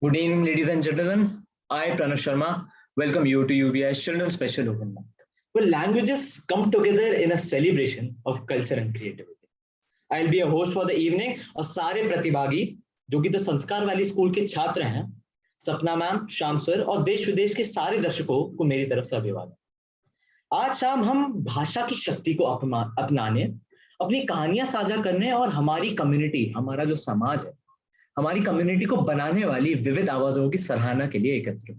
Good evening, ladies and gentlemen. I, Pranav Sharma, welcome you to UBI's Children's Special Open Month, where languages come together in a celebration of culture and creativity. I'll be a host for the evening और सारे प्रतिभागी जो कि the संस्कार valley school के छात्र हैं, सपना मैम, श्याम सर और देश विदेश के सारे दर्शकों को मेरी तरफ से अभिवादन। आज शाम हम भाषा की शक्ति को अपनाने, अपनी कहानियां साझा करने और हमारी कम्युनिटी, हमारा जो समाज है, हमारी कम्युनिटी को बनाने वाली विविध आवाजों की सराहना के लिए एकत्र।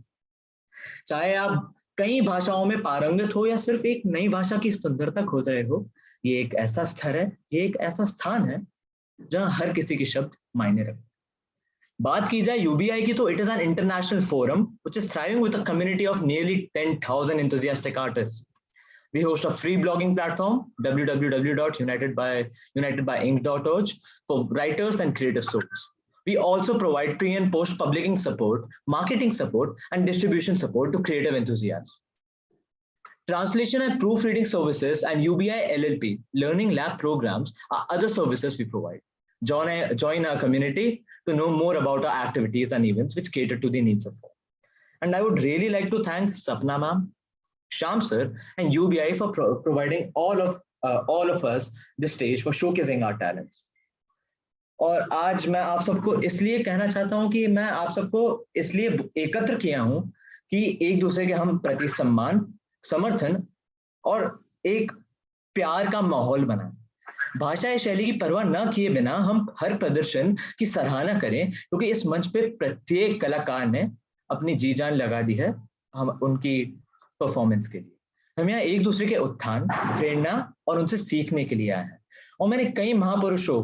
चाहे आप कई भाषाओं में पारंगत हो या सिर्फ एक नई भाषा की सुंदरता खोज रहे हो, ये एक ऐसा स्तर है, ये एक ऐसा स्थान है जहां हर किसी की शब्द मायने रखते। बात की जाए यूबीआई की तो it is an international forum which is thriving with a community of nearly 10,000 enthusiastic artists. We host a free blogging platform, www.unitedbyink.org, for writers and creative souls. We also provide pre and post publishing support, marketing support, and distribution support to creative enthusiasts. Translation and proofreading services and UBI LLP Learning Lab programs are other services we provide. Join our community to know more about our activities and events which cater to the needs of all. And I would really like to thank Sapna ma'am, Sham sir, and UBI for providing all of us the stage for showcasing our talents. और आज मैं आप सबको इसलिए कहना चाहता हूं कि मैं आप सबको इसलिए एकत्र किया हूं कि एक दूसरे के हम प्रति सम्मान, समर्थन और एक प्यार का माहौल बनाएं। भाषा या शैली की परवाह न किए बिना हम हर प्रदर्शन की सराहना करें, क्योंकि इस मंच पे प्रत्येक कलाकार ने अपनी जी जान लगा दी है हम उनकी परफॉर्मेंस के लिए। हम यहाँ एक दूसरे के उत्थान, प्रेरणा और उनसे सीखने के लिए आए हैं। और मैंने कई महापुरुषों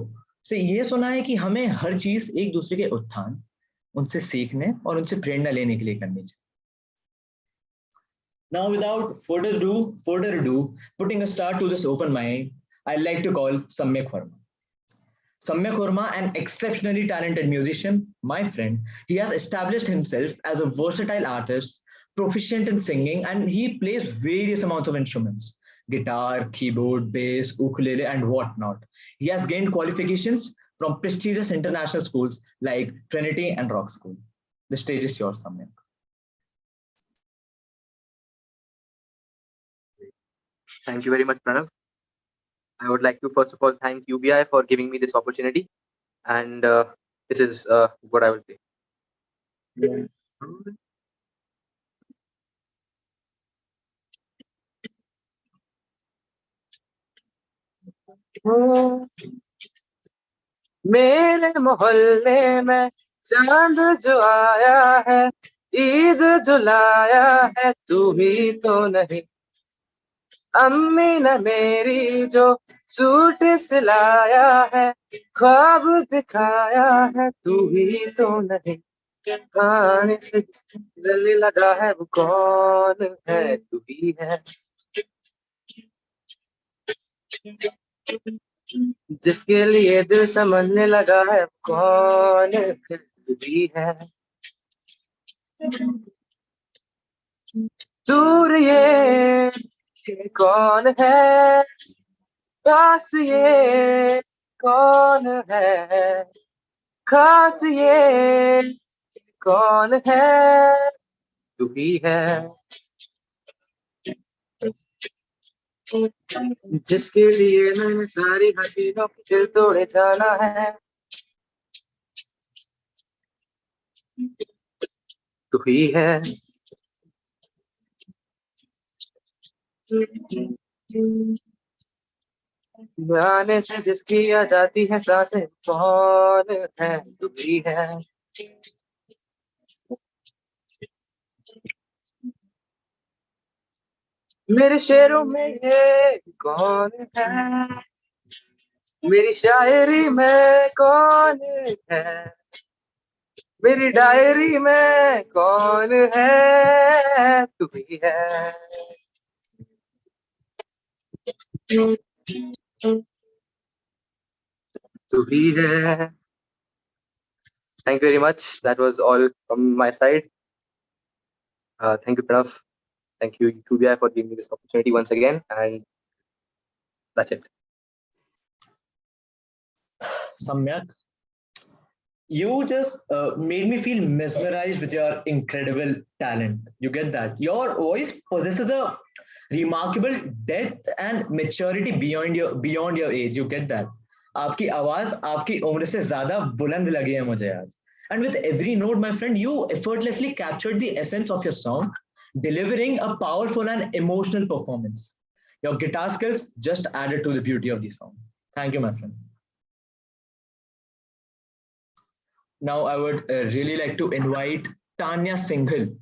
से ये सुना है कि हमें हर चीज एक दूसरे के उत्थान, उनसे सीखने और उनसे प्रेरणा लेने के लिए करनी चाहिए। Now, without further ado, putting a start to this open mind, I'd like to call Samyak Verma. Samyak Verma, an exceptionally talented musician, my friend, he has established himself as a versatile artist, proficient in singing, and he plays various amounts of instruments: guitar, keyboard, bass, ukulele, and whatnot. He has gained qualifications from prestigious international schools like Trinity and Rock School. The stage is yours, Samyak. Thank you very much, Pranav. I would like to first of all thank UBI for giving me this opportunity, and this is what I will play. मेरे मोहल्ले में चांद जो आया है, ईद जो लाया है, तू ही तो नहीं। अम्मी ने मेरी जो सूट सिलाया है, ख्वाब दिखाया है, तू ही तो नहीं। खाने से गले लगा है वो कौन है, तू ही है। जिसके लिए दिल समझने लगा है कौन है, तू ही है। दूर ये कौन है, पास ये कौन है, खास ये कौन है, तू ही है। जिसके लिए मैंने सारी हसीनों के दिल तोड़े जाना है, तू ही है। गाने से जिसकी आ जाती है सांसें, कौन है, तू ही है। मेरे शेरों में ये कौन है, मेरी शायरी में कौन है, मेरी डायरी में कौन है, तू ही है। तू ही है। Thank you very much. That was all from my side. Thank you, Pranav. Thank you, UBI, for giving me this opportunity once again. And that's it. Samyak, you just made me feel mesmerized with your incredible talent. You get that? Your voice possesses a remarkable depth and maturity beyond your age. You get that? आपकी आवाज आपकी उम्र से ज्यादा बुलंद लगी है मुझे आज. And with every note, my friend, you effortlessly captured the essence of your song, delivering a powerful and emotional performance. Your guitar skills just added to the beauty of the song. Thank you, my friend. Now I would really like to invite Tanya Singhal.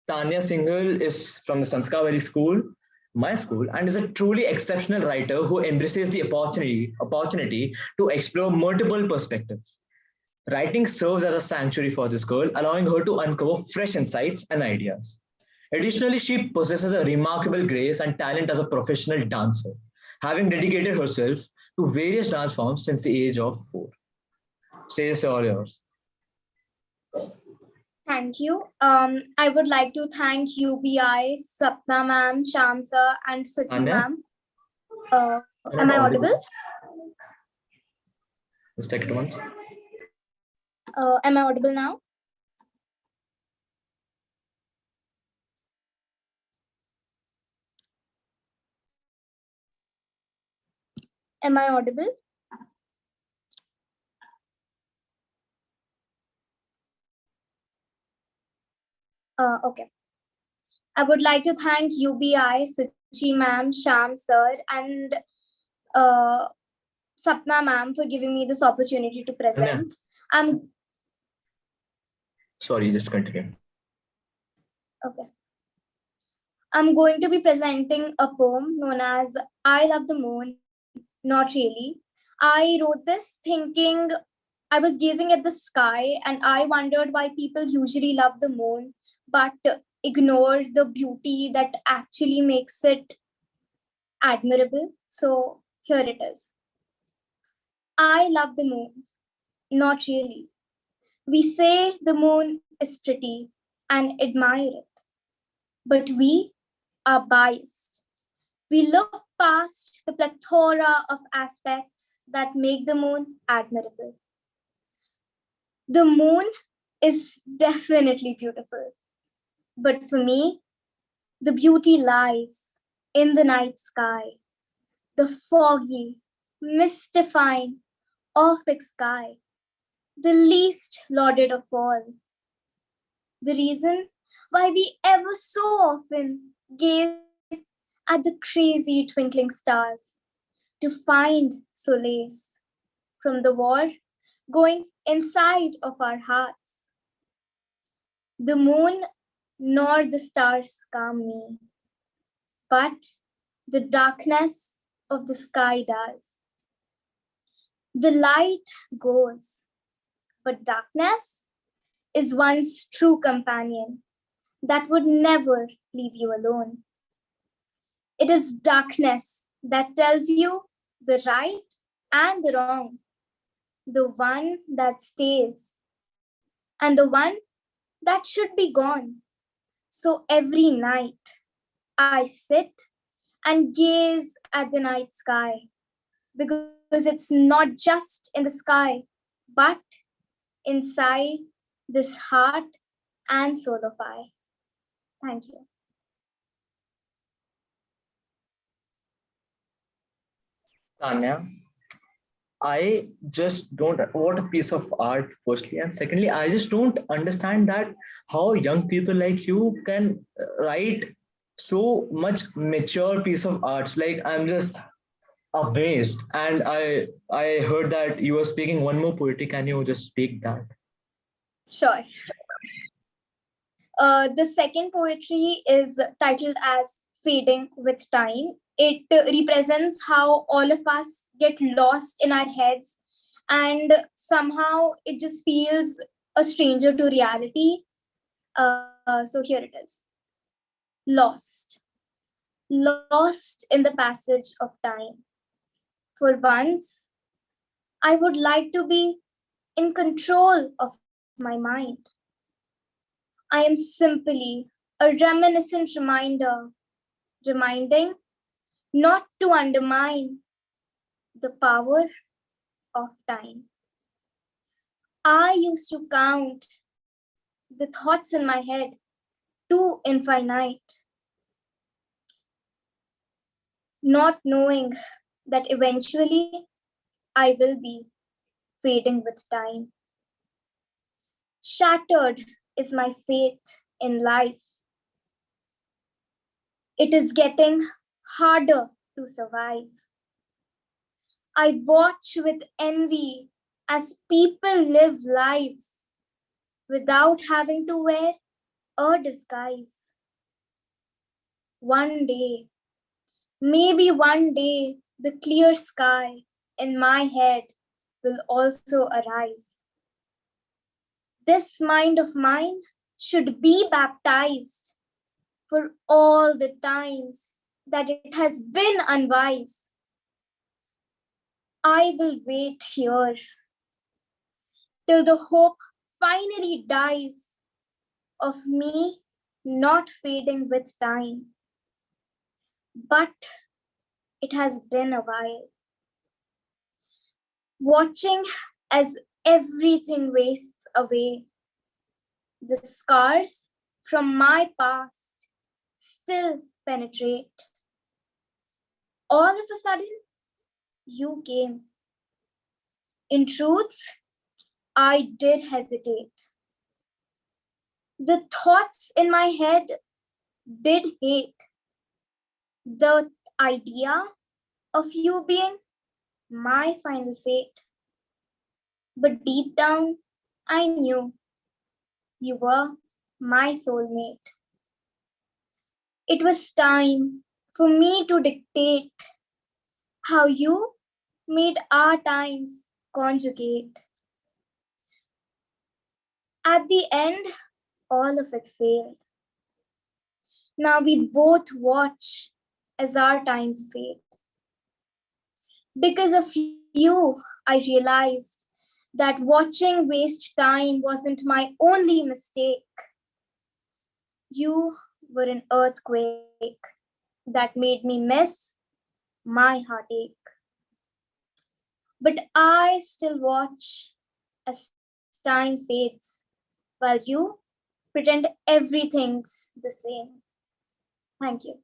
Tanya Singhal is from the Sanskar Valley School, my school, and is a truly exceptional writer who embraces the opportunity to explore multiple perspectives. Writing serves as a sanctuary for this girl, allowing her to uncover fresh insights and ideas. Additionally, she possesses a remarkable grace and talent as a professional dancer, having dedicated herself to various dance forms since the age of 4. Stage is all yours. Thank you. I would like to thank UBI, Sapna ma'am, Sham sir, and Sachi Anya? ma'am. Am I audible? Just take it once. Am I audible now? Am I audible? Okay. I would like to thank UBI, Sachi ma'am, Sham sir, and Sapna ma'am for giving me this opportunity to present. Sorry, just continue. Okay. I'm going to be presenting a poem known as I Love the Moon, Not Really. I wrote this thinking I was gazing at the sky and I wondered why people usually love the moon but ignore the beauty that actually makes it admirable. So here it is. I love the moon, not really. We say the moon is pretty and admire it, but we are biased. We look past the plethora of aspects that make the moon admirable. The moon is definitely beautiful, but for me, the beauty lies in the night sky, the foggy, mystifying, Orphic sky, the least lauded of all. The reason why we ever so often gaze at the crazy twinkling stars to find solace from the war going inside of our hearts. The moon nor the stars calm me, but the darkness of the sky does. The light goes, but darkness is one's true companion that would never leave you alone. It is darkness that tells you the right and the wrong, the one that stays and the one that should be gone. So every night I sit and gaze at the night sky because it's not just in the sky, but inside this heart and soul of I. Thank you. Tanya, I just don't, what a piece of art, firstly. And secondly, I just don't understand that how young people like you can write so much mature piece of arts. Like, I'm just amazed. And I heard that you were speaking one more poetry. Can you just speak that? Sure. The second poetry is titled as Fading with Time. It represents how all of us get lost in our heads and somehow it just feels a stranger to reality. So here it is. Lost. Lost in the passage of time. For once, I would like to be in control of my mind. I am simply a reminiscent reminder, reminding not to undermine the power of time. I used to count the thoughts in my head to infinite, not knowing that eventually I will be fading with time. Shattered is my faith in life. It is getting harder to survive. I watch with envy as people live lives without having to wear a disguise. One day, maybe one day, the clear sky in my head will also arise. This mind of mine should be baptized for all the times that it has been unwise. I will wait here till the hope finally dies of me not fading with time. But it has been a while. Watching as everything wastes away, the scars from my past still penetrate. All of a sudden, you came. In truth, I did hesitate. The thoughts in my head did hate the idea of you being my final fate. But deep down, I knew you were my soulmate. It was time for me to dictate how you made our times conjugate. At the end, all of it failed. Now we both watch as our times fade. Because of you, I realized that watching waste time wasn't my only mistake. You were an earthquake that made me miss my heartache. But I still watch as time fades while you pretend everything's the same. Thank you.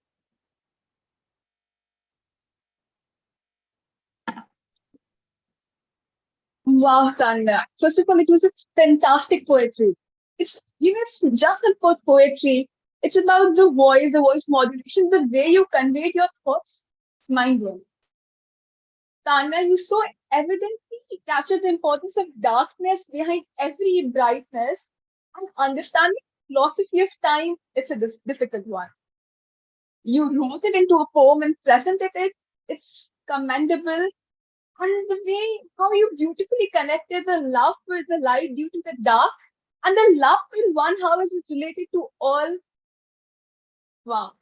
Wow, Tanya. First of all, it was a fantastic poetry. It's just about poetry. It's about the voice modulation, the way you conveyed your thoughts. Mind blowing. Tanya, you so evidently captured the importance of darkness behind every brightness, and understanding philosophy of time. It's a difficult one. You wrote it into a poem and presented it. It's commendable. And the way how you beautifully connected the love with the light due to the dark, and the love in one, how is it related to all? Wow.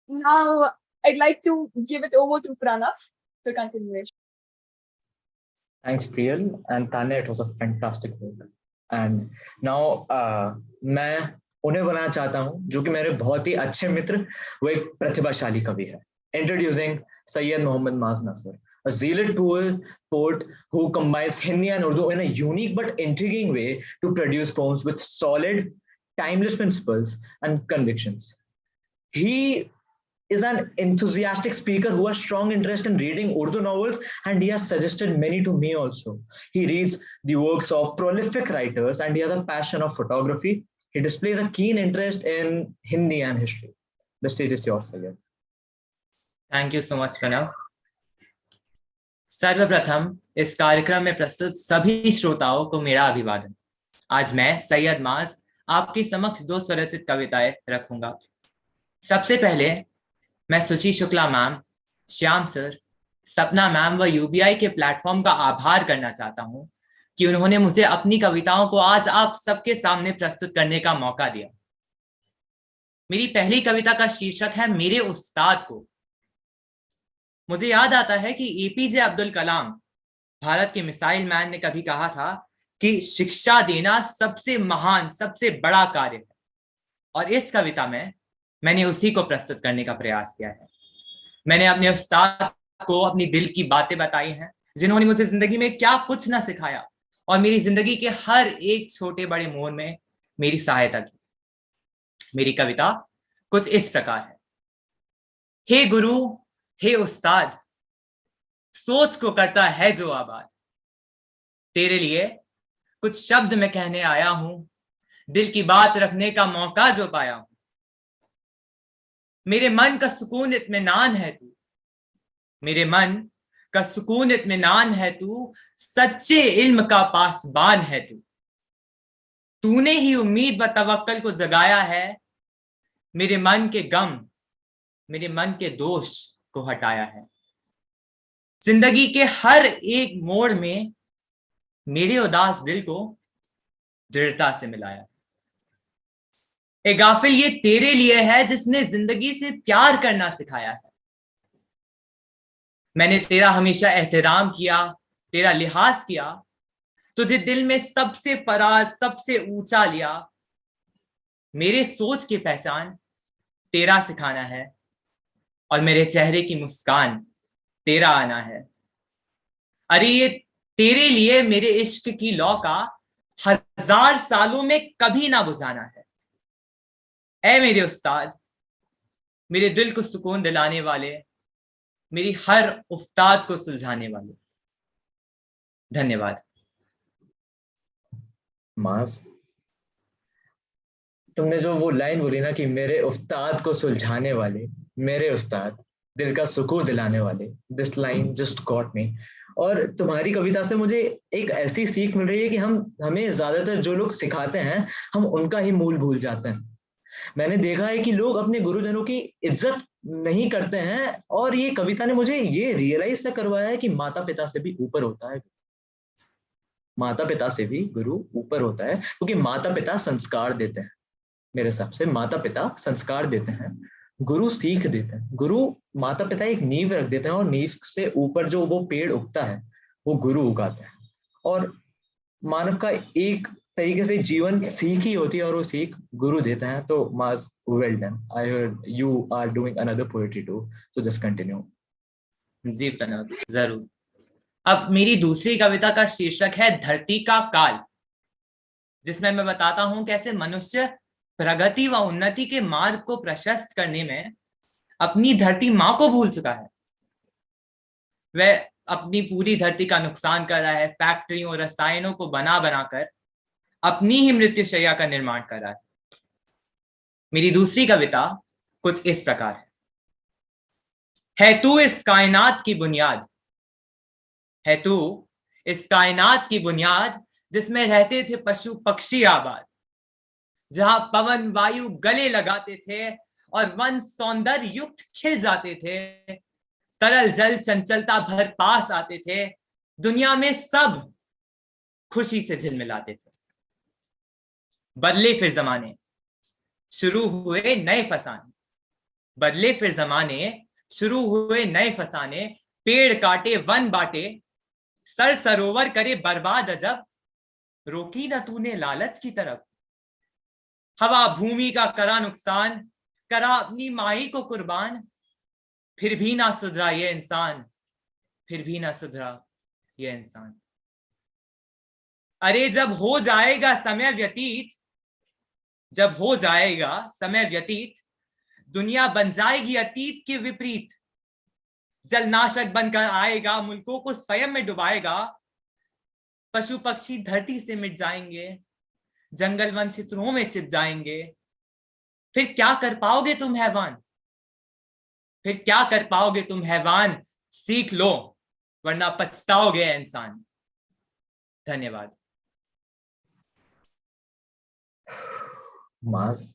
Now I'd like to give it over to Pranav for continuation. Thanks, Priyal and Tanya. It was a fantastic work. And now मैं उन्हें बनाना चाहता हूँ जो कि मेरे बहुत ही अच्छे मित्र, वो एक प्रतिभाशाली कवि है. Introducing Sayyid Muhammad Maz Nasr, a zealot poet who combines Hindi and Urdu in a unique but intriguing way to produce poems with solid, timeless principles and convictions. He is an enthusiastic speaker who has strong interest in reading Urdu novels, and he has suggested many to me also. He reads the works of prolific writers, and he has a passion of photography. He displays a keen interest in Hindi and history. The stage is yours, Sayyid. Thank you so much Pranav. सर्वप्रथम इस कार्यक्रम में प्रस्तुत सभी श्रोताओं को मेरा अभिवादन. आज मैं सैयद माज आपके समक्ष 2 स्वरचित कविताएं रखूंगा. सबसे पहले मैं सुची शुक्ला मैम, श्याम सर, सपना मैम व यूबीआई के प्लेटफॉर्म का आभार करना चाहता हूं कि उन्होंने मुझे अपनी कविताओं को आज आप सबके सामने प्रस्तुत करने का मौका दिया. मेरी पहली कविता का शीर्षक है मेरे उस्ताद को. मुझे याद आता है कि एपीजे अब्दुल कलाम, भारत के मिसाइल मैन, ने कभी कहा था कि शिक्षा देना सबसे महान, सबसे बड़ा कार्य है. और इस कविता में मैंने उसी को प्रस्तुत करने का प्रयास किया है। मैंने अपने उस्ताद को अपनी दिल की बातें बताई हैं, जिन्होंने मुझे जिंदगी में क्या कुछ ना सिखाया और मेरी जिंदगी के हर एक छोटे बड़े मोड़ में मेरी सहायता की। मेरी कविता कुछ इस प्रकार है। हे गुरु, हे उस्ताद, सोच को करता है जो आबाद, तेरे लिए कुछ शब्द मैं कहने आया हूं, दिल की बात रखने का मौका जो पाया हूं। मेरे मन का सुकून इत्मीनान है तू, मेरे मन का सुकून इत्मीनान है तू, सच्चे इल्म का पासबान है तू। तूने ही उम्मीद व तवक्कल को जगाया है, मेरे मन के गम, मेरे मन के दोष को हटाया है। जिंदगी के हर एक मोड़ में मेरे उदास दिल को दृढ़ता से मिलाया। ए गाफिल, ये तेरे लिए है जिसने जिंदगी से प्यार करना सिखाया है। मैंने तेरा हमेशा एहतराम किया, तेरा लिहाज किया, तुझे दिल में सबसे फराज, सबसे ऊंचा लिया। मेरे सोच की पहचान तेरा सिखाना है और मेरे चेहरे की मुस्कान तेरा आना है। अरे ये तेरे लिए मेरे इश्क की लौ का 1000 सालों में कभी ना बुझाना है। ऐ मेरे उस्ताद, मेरे दिल को सुकून दिलाने वाले, मेरी हर उफ्ताद को सुलझाने वाले, धन्यवाद। मास, तुमने जो वो लाइन बोली ना कि मेरे उस्ताद को सुलझाने वाले, मेरे उस्ताद दिल का सुकून दिलाने वाले, this line just got me. और तुम्हारी कविता से मुझे एक ऐसी सीख मिल रही है कि हमें ज्यादातर जो लोग सिखाते हैं हम उनका ही मूल भूल जाते हैं। मैंने देखा है कि लोग अपने गुरुजनों की इज्जत नहीं करते हैं, और ये कविता ने मुझे ये रियलाइज से करवाया है कि माता पिता से भी ऊपर होता है, माता पिता से भी गुरु ऊपर होता है, क्योंकि माता पिता संस्कार देते हैं। मेरे हिसाब से माता पिता संस्कार देते हैं, गुरु सीख देते हैं। गुरु, माता पिता एक नींव रख देते हैं और नींव से ऊपर जो वो पेड़ उगता है वो गुरु उगाते हैं। और मानव का एक तरीके से जीवन सीख ही होती है और वो सीख गुरु देते हैं। तो मास, well done. I heard you are doing another poetry too, so just continue. जी प्रणव, जरूर। अब मेरी दूसरी कविता का शीर्षक है धरती का काल, जिसमें मैं बताता हूं कैसे मनुष्य प्रगति व उन्नति के मार्ग को प्रशस्त करने में अपनी धरती मां को भूल चुका है। वह अपनी पूरी धरती का नुकसान कर रहा है, फैक्ट्रियों और रसायनों को बना बनाकर अपनी ही मृत्युशैया का निर्माण कर रहा है। मेरी दूसरी कविता कुछ इस प्रकार है तू इस कायनात की बुनियाद, है तू इस कायनात की बुनियाद, जिसमें रहते थे पशु पक्षी आबाद, जहां पवन वायु गले लगाते थे और वन सौंदर्य युक्त खिल जाते थे, तरल जल चंचलता भर पास आते थे, दुनिया में सब खुशी से झिलमिलाते थे। बदले फिर जमाने, शुरू हुए नए फसाने, बदले फिर जमाने, शुरू हुए नए फसाने, पेड़ काटे वन बाटे, सर सरोवर करे बर्बाद अजब, रोकी न तूने लालच की तरफ, हवा भूमि का करा नुकसान, करा अपनी माही को कुर्बान, फिर भी ना सुधरा ये इंसान, फिर भी ना सुधरा ये इंसान। अरे जब हो जाएगा समय व्यतीत, जब हो जाएगा समय व्यतीत, दुनिया बन जाएगी अतीत के विपरीत, जलनाशक बनकर आएगा, मुल्कों को स्वयं में डुबाएगा, पशु पक्षी धरती से मिट जाएंगे, जंगल वन चित्रों में छिप जाएंगे, फिर क्या कर पाओगे तुम हैवान, फिर क्या कर पाओगे तुम हैवान, सीख लो वरना पछताओगे इंसान। धन्यवाद। मास,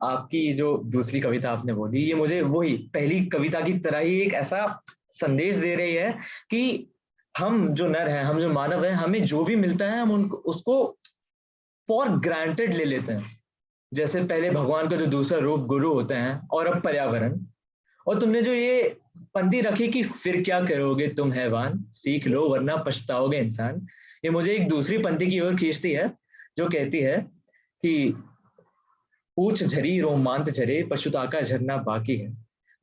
आपकी जो दूसरी कविता आपने बोली, ये मुझे वही पहली कविता की तरह ही एक ऐसा संदेश दे रही है कि हम जो नर हैं, हम जो मानव हैं, हमें जो भी मिलता है हम उनको उसको फॉर ग्रांटेड ले लेते हैं। जैसे पहले भगवान का जो दूसरा रूप गुरु होते हैं, और अब पर्यावरण। और तुमने जो ये पंक्ति रखी कि फिर क्या करोगे तुम हैवान, सीख लो वरना पछताओगे इंसान, ये मुझे एक दूसरी पंक्ति की ओर खींचती है जो कहती है कि पूछ झरी रोमांत झरे पशुता का झरना बाकी है,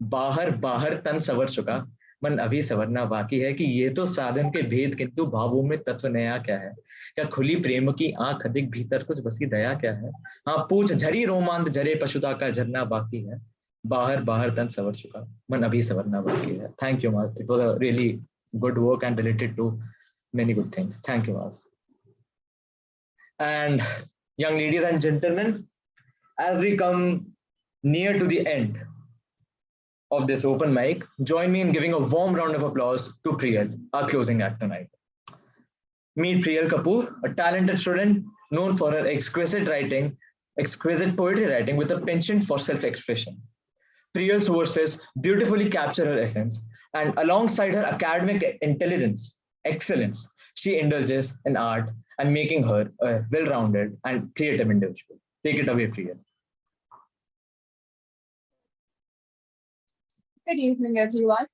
बाहर बाहर तन सवर चुका, मन अभी सवरना बाकी है। कि ये तो साधन के भेद किंतु भावों में तत्व नया क्या है, क्या खुली प्रेम की आंख अधिक भीतर कुछ बसी दया क्या है। हाँ, पूछ झरी रोमांत झरे पशुता का झरना बाकी है, बाहर बाहर तन सवर चुका, मन अभी सवरना बाकी है। Thank you mass, it was a really good work and related to many good things. Thank you, Mars. And young ladies and gentlemen, as we come near to the end of this open mic, join me in giving a warm round of applause to Priyal, our closing act tonight. Meet Priyal Kapoor, a talented student known for her exquisite poetry writing with a penchant for self-expression. Priyal's verses beautifully capture her essence, and alongside her academic intelligence, excellence, she indulges in art and making her a well-rounded and creative individual. Take it away, Priyal. Good evening, everyone.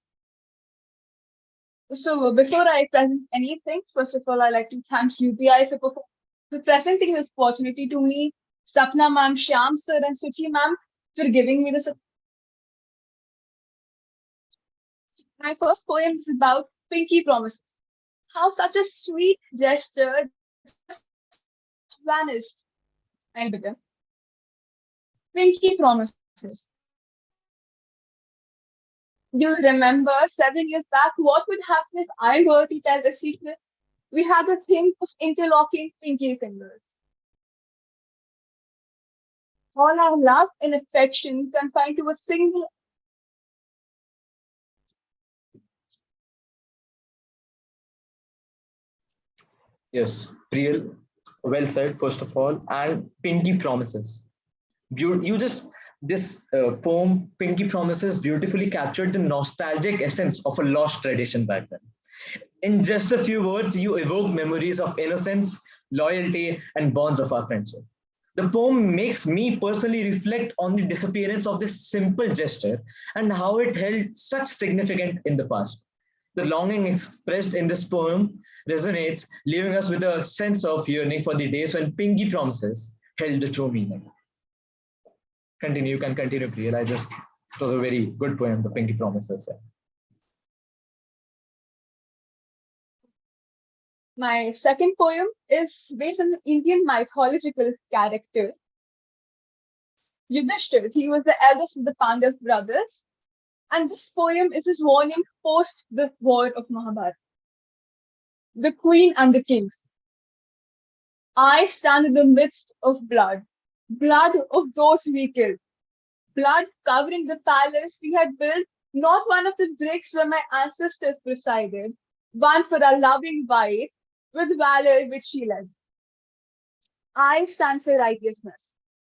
So before I present anything, first of all, I'd like to thank UBI for presenting this opportunity to me, Sapna ma'am, Shyam sir, and Suchi ma'am for giving me this. My first poem is about Pinky Promises. How such a sweet gesture just vanished. I'll begin. Pinky Promises. You remember 7 years back what would happen if I were to tell the secret? We had a thing of interlocking pinky fingers. All our love and affection confined to a single. Yes, Priyal, well said, first of all. And Pinky Promises. This poem, Pinky Promises, beautifully captured the nostalgic essence of a lost tradition back then. In just a few words, you evoke memories of innocence, loyalty, and bonds of our friendship. The poem makes me personally reflect on the disappearance of this simple gesture and how it held such significance in the past. The longing expressed in this poem resonates, leaving us with a sense of yearning for the days when Pinky Promises held the true meaning. Continue, you can continue, Priyal. It was a very good poem, the Pinky Promises. My second poem is based on an Indian mythological character. Yudhishthir, he was the eldest of the Pandav brothers, and this poem is his warning post the war of Mahabharata. The Queen and the Kings. I stand in the midst of blood, blood of those we killed, blood covering the palace we had built, not one of the bricks where my ancestors presided, one for our loving wife, with valor which she led. I stand for righteousness.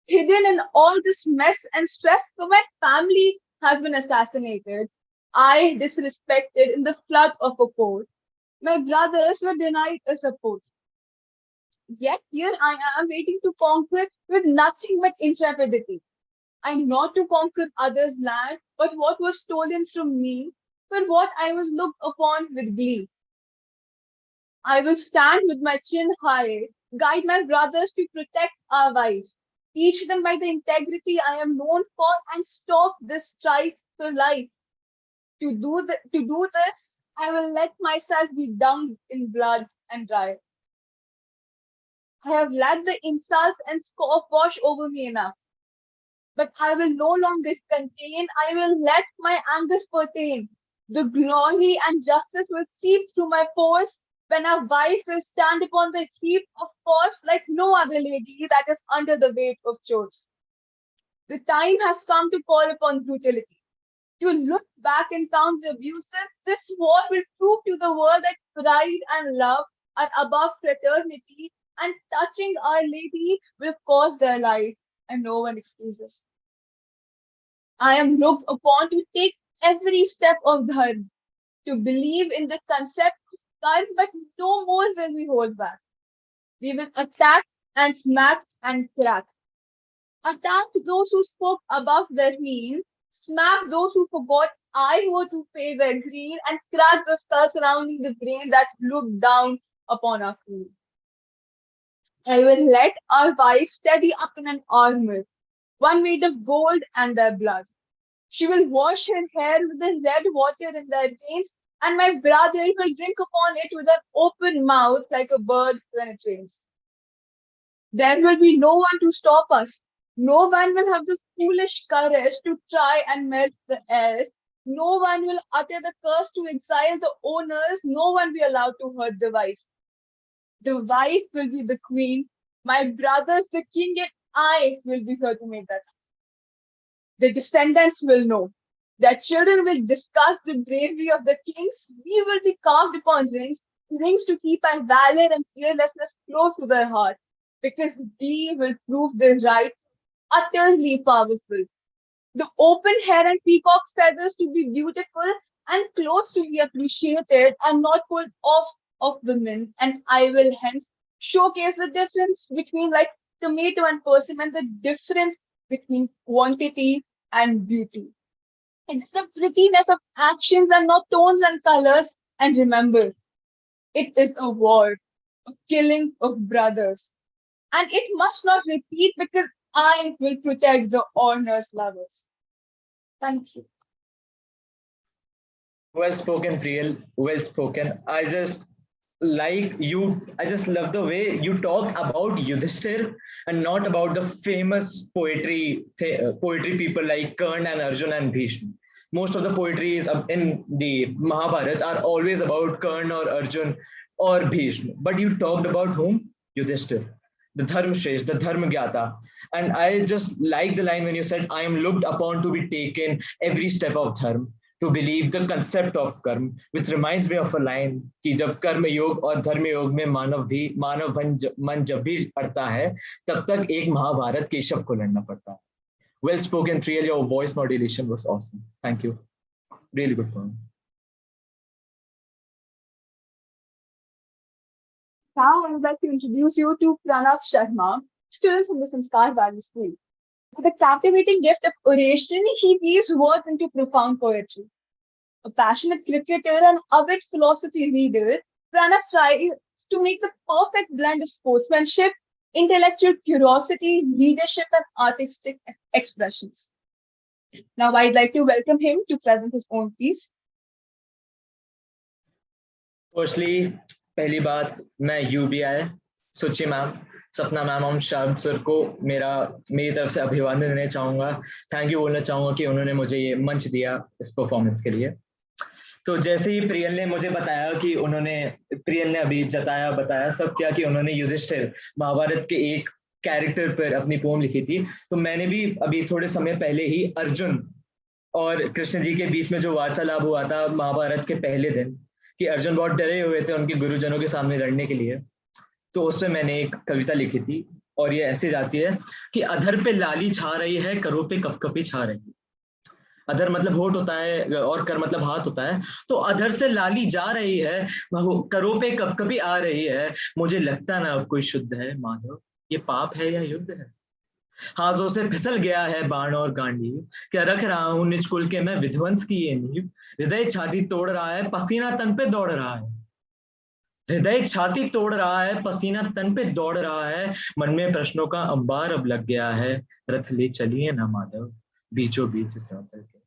Hidden in all this mess and stress, for my family has been assassinated. I disrespected in the flood of a court. My brothers were denied a support. Yet here I am waiting to conquer with nothing but intrepidity. I'm not to conquer others' land, but what was stolen from me, for what I was looked upon with glee. I will stand with my chin high, guide my brothers to protect our wife, teach them by the integrity I am known for, and stop this strife for life. To do this, I will let myself be dunked in blood and dry. I have let the insults and scoff wash over me enough. But I will no longer contain, I will let my anger pertain. The glory and justice will seep through my pores when a wife will stand upon the heap of force like no other lady that is under the weight of chores. The time has come to call upon brutality. To look back and count the abuses, this war will prove to the world that pride and love are above fraternity, and touching Our Lady will cost their life, and no one excuses. I am looked upon to take every step of dharma, to believe in the concept of karma, but no more will we hold back. We will attack and smack and crack. Attack those who spoke above their means, smack those who forgot I were to pay their greed, and crack the skull surrounding the brain that looked down upon our food. I will let our wives steady up in an armor. one made of gold and their blood. She will wash her hair with the red water in their veins, and my brother will drink upon it with an open mouth like a bird when it rains. There will be no one to stop us. No one will have the foolish courage to try and melt the heirs. No one will utter the curse to exile the owners. No one will be allowed to hurt the wife. The wife will be the queen. My brothers, the king, and I will be here to make that. The descendants will know. Their children will discuss the bravery of the kings. We will be carved upon rings, rings to keep our valor and fearlessness close to their heart, because we will prove the right, utterly powerful. The open hair and peacock feathers to be beautiful and clothes to be appreciated and not pulled off of women. And I will hence showcase the difference between like tomato and persimmon, the difference between quantity and beauty. And just the prettiness of actions and not tones and colors. And remember, it is a war, a killing of brothers. And it must not repeat because I will protect the honors lovers. Thank you. Well spoken, Priyal. Well spoken. I just love the way you talk about Yudhishthir and not about the famous poetry people like Karna and Arjuna and Bhishma. Most of the poetry is in the Mahabharata are always about Karna or Arjun or Bhishma. But you talked about whom? Yudhishthir, the Dharmshresh, the Dharmagyata. And I just like the line when you said, I am looked upon to be taken every step of dharma, to believe the concept of karma, which reminds me of a line कि जब कर्म योग और धर्म योग में मानव मन जब भी अड़ता है तब तक एक महाभारत केशव को लड़ना पड़ता है. Well spoken, Priyal. Your voice modulation was awesome. Thank you. Really good point. Now I would like to introduce you to Pranav Sharma, student from the Sanskar Valley School. With a captivating gift of oration, he weaves words into profound poetry. A passionate cricketer and avid philosophy reader, Pranav tries to make the perfect blend of sportsmanship, intellectual curiosity, leadership, and artistic expressions. Now I'd like to welcome him to present his own piece. Firstly, पहली बात मैं UBI, सुचि ma'am, सपना ma'am और शाम sir को मेरी तरफ से अभिवादन देना चाहूँगा. थैंक यू बोलना चाहूँगा कि उन्होंने मुझे ये मंच दिया इस परफॉर्मेंस के लिए. तो जैसे ही प्रियल ने मुझे बताया कि प्रियल ने अभी बताया सब क्या कि उन्होंने युधिष्ठिर महाभारत के एक कैरेक्टर पर अपनी पोम लिखी थी. तो मैंने भी अभी थोड़े समय पहले ही अर्जुन और कृष्ण जी के बीच में जो वार्तालाप हुआ था महाभारत के पहले दिन कि अर्जुन बहुत डरे हुए थे उनके गुरुजनों के सामने लड़ने के लिए, तो उसमें मैंने एक कविता लिखी थी और ये ऐसे जाती है कि अधर पे लाली छा रही है, करों पे कपकपी छा रही है. अधर मतलब होठ होता है और कर मतलब हाथ होता है. तो अधर से लाली जा रही है, करों पे कपकपी आ रही है. मुझे लगता ना अब कोई शुद्ध है माधव, ये पाप है या युद्ध है. हाथों से फिसल गया है बाण और गांडीव, क्या रख रहा हूं निज कुल के मैं विध्वंस की ये नींव. हृदय छाती तोड़ रहा है, पसीना तन पे दौड़ रहा है. हृदय छाती तोड़ रहा है, पसीना तन पे दौड़ रहा है. मन में प्रश्नों का अंबार अब लग गया है. रथ ले चलिए ना माधव बीचों बीच इस रणथल के.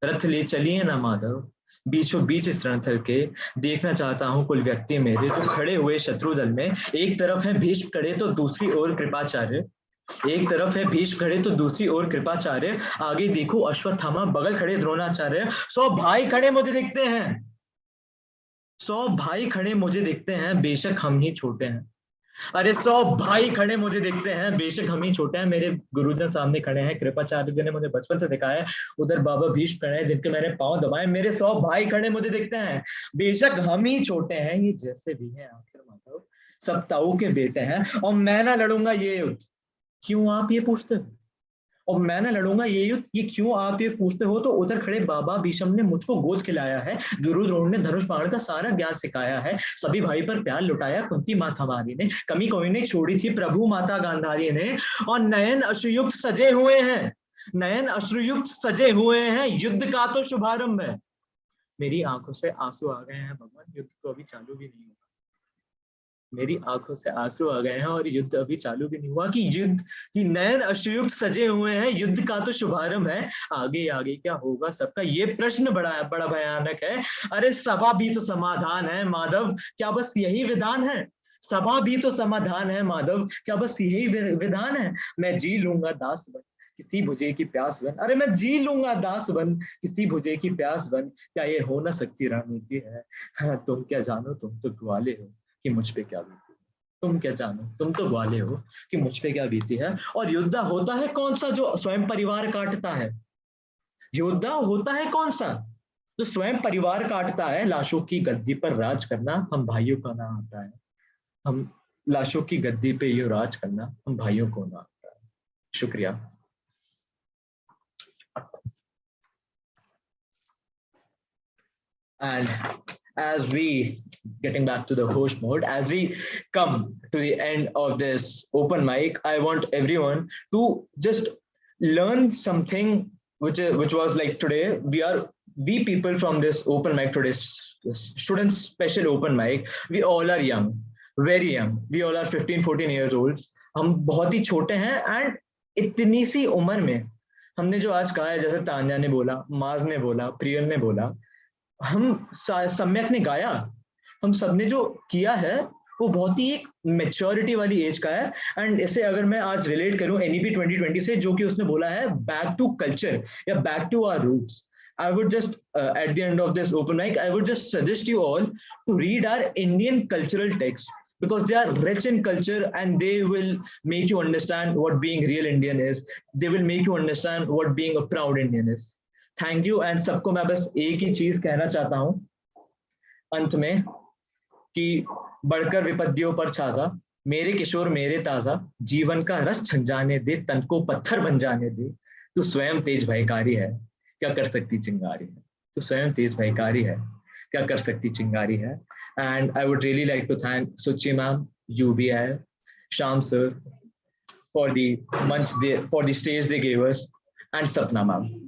रथ ले चलिए ना माधव बीचों बीच इस रणथल के. देखना चाहता हूं कुल व्यक्ति मेरे जो खड़े हुए शत्रु दल में. एक तरफ है भीष्म खड़े तो दूसरी ओर कृपाचार्य. एक तरफ है भीष्म खड़े तो दूसरी ओर कृपाचार्य. आगे देखो अश्वत्थामा, बगल खड़े द्रोणाचार्य. 100 भाई खड़े मुझे दिखते हैं, 100 भाई खड़े मुझे दिखते हैं, बेशक हम ही छोटे हैं. अरे 100 भाई खड़े मुझे दिखते हैं, बेशक हम ही छोटे हैं. मेरे गुरुजन सामने खड़े हैं, कृपाचार्य जी ने मुझे बचपन से सिखाया है. उधर बाबा भीष्म खड़े हैं जिनके मैंने पांव दबाए. मेरे 100 भाई खड़े मुझे दिखते हैं, बेशक हम ही छोटे हैं. ये जैसे भी हैं आखिर माधव सब ताऊ के बेटे हैं. और मैं ना लड़ूंगा ये युद्ध, क्यों आप ये पूछते हो. और मैं ना लड़ूंगा ये युद्ध, ये क्यों आप ये पूछते हो. तो उधर खड़े बाबा भीष्म ने मुझको गोद खिलाया है. दुर्योधन ने धनुष बाण का सारा ज्ञान सिखाया है. सभी भाई पर प्यार लुटाया कुंती माता हमारी ने. कमी कोई नहीं छोड़ी थी प्रभु माता गांधारी ने. और नयन अश्रुयुक्त सजे हुए हैं, नयन अश्रुयुक्त सजे हुए हैं. युद्ध का तो शुभारंभ है. मेरी आंखों से आंसू आ गए हैं भगवान, युद्ध तो अभी चालू भी नहीं हुआ. मेरी आंखों से आंसू आ गए हैं और युद्ध अभी चालू भी नहीं हुआ कि युद्ध की नयन अश्रुयुक्त सजे हुए हैं, युद्ध का तो शुभारंभ है, आगे आगे क्या होगा सबका ये प्रश्न बड़ा भयानक है। अरे सभा भी तो समाधान है माधव, क्या बस यही विधान है? सभा भी तो समाधान है माधव, क्या बस यही विधान है? मैं जी लूंगा दास बन किसी भुजे की प्यास बन, अरे मैं जी लूंगा दास बन किसी भुजे की प्यास बन, क्या ये हो ना सकती रणनीति है? हाँ, तुम क्या जानो, तुम तो ग्वाले हो कि मुझ पे क्या बीती है। तुम क्या जानो, तुम तो ग्वाले हो कि मुझ पे क्या बीती है। और योद्धा होता है कौन सा जो स्वयं परिवार काटता है? योद्धा होता है कौन सा जो स्वयं परिवार काटता है? लाशों की गद्दी पर राज करना हम भाइयों का ना आता है। हम लाशों की गद्दी पे ये राज करना हम भाइयों को ना आता है। शुक्रिया। And as we getting back to the host mode, as we come to the end of this open mic, I want everyone to just learn something which was like today we people from this open mic today, students special open mic, we all are young, very young, we all are 15-14 years old, हम बहुत ही छोटे हैं and इतनी सी उम्र में हमने जो आज कहा है, जैसे तान्या ने बोला, माज ने बोला, प्रियल ने बोला, हम सम्यक ने गाया, हम सबने जो किया है वो बहुत ही एक मेच्योरिटी वाली एज का है। एंड इसे अगर मैं आज रिलेट करूं एनईपी 2020 से, जो कि उसने बोला है बैक टू कल्चर या back to our roots, I would just at the end of this open mic, I would just suggest you all to read our Indian cultural texts, because they are rich in culture and they will make you understand what being real Indian is. They will make you understand what being a proud Indian is. Thank you. And सबको मैं बस एक ही चीज कहना चाहता हूं अंत में कि बढ़कर विपत्तियों पर छाजा, मेरे किशोर मेरे ताजा, जीवन का रस छन जाने दे, तन को पत्थर बन जाने दे, तू स्वयं तेज भयकारी है, क्या कर सकती चिंगारी है, तू स्वयं तेज भयकारी है, क्या कर सकती चिंगारी है। And I would really like to thank Suchi ma'am, UBI, Sham sir for the stage they gave us, and Sapna ma'am.